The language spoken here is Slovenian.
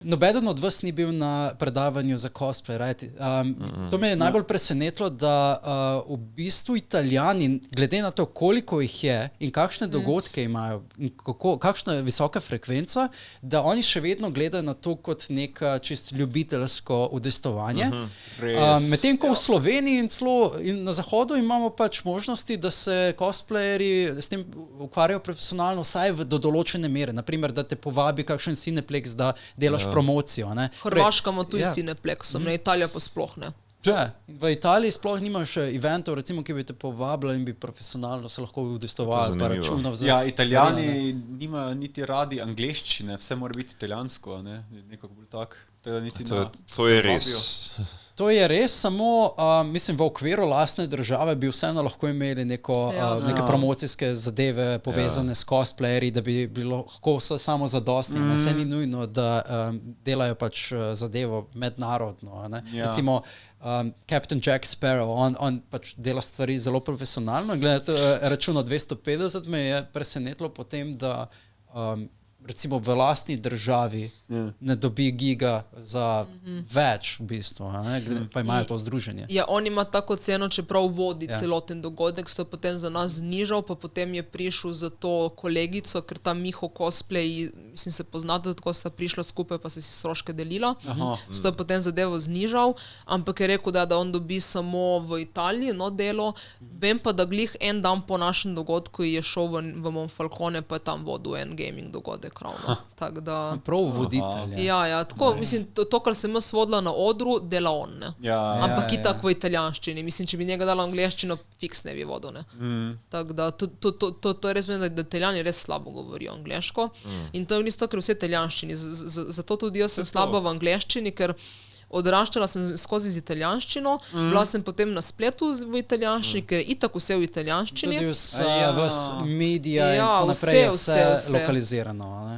Nobeden od vas ni bil na predavanju za cosplay, right? To me je najbolj presenetilo, da v bistvu Italijani, glede na to, koliko jih je in kakšne dogodke imajo, in kakšna je visoka frekvenca, da oni še vedno gledajo na to kot neko čist ljubiteljsko udejstvovanje. Medtem ko v Sloveniji in na Zahodu imamo pač možnosti, da se cosplayeri s tem ukvarjajo profesionalno vsaj do določene mere. Naprimer, da te povabi kakšen Cineplex, da delaš promocijo. Ne? Hrvaška ima tudi Cineplexom, Italija pa sploh ne. Ja, v Italiji sploh nimaš eventov, recimo, ki bi te povabili in bi profesionalno se lahko udejstvovali, pa računov za... Ja, Italijani nimajo niti radi angleščine, vse mora biti italijansko, ne? Nekako bolj tak. To je res. To je res, samo mislim, v okviru lastne države bi vseeno lahko imeli neke promocijske zadeve povezane s cosplayeri, da bi bilo lahko vse samo zadostne. Vse ni nujno, da delajo pač zadevo mednarodno. Ne? Recimo Captain Jack Sparrow, on pač dela stvari zelo profesionalno. Gledajte, računo 250 me je presenetilo potem, da recimo v lastni državi ne dobi giga za več v bistvu, pa imajo to združenje. Ja, on ima tako ceno, čeprav vodi celoten dogodek, so potem za nas znižal, pa potem je prišel za to kolegico, ker ta Miho cosplay, mislim, se poznate, tako sta prišla skupaj, pa se si stroške delila. So je potem zadevo znižal, ampak je rekel, da on dobi samo v Italiji delo. Vem pa, da glih en dan po našem dogodku je šel v Monfalcone, pa je tam vodil en gaming dogodek. Prav voditelj. Ja, tako, mislim, to, kar sem jaz vodila na odru, dela on, ne. Ampak itak v italijanščini. Mislim, če bi njega dala angleščino, fiks ne bi vodil, ne. Tako da, to je res meni, da Italijani res slabo govorijo angleško. In to je isto, ker vse italijanščini. Zato tudi jaz sem slaba v angleščini, ker odraščala sem skozi z italijanščino, bila sem potem na spletu v italijanščini, ker je itak vse v italijanščini. Tudi vse medija in tako naprej je vse lokalizirano. Ne?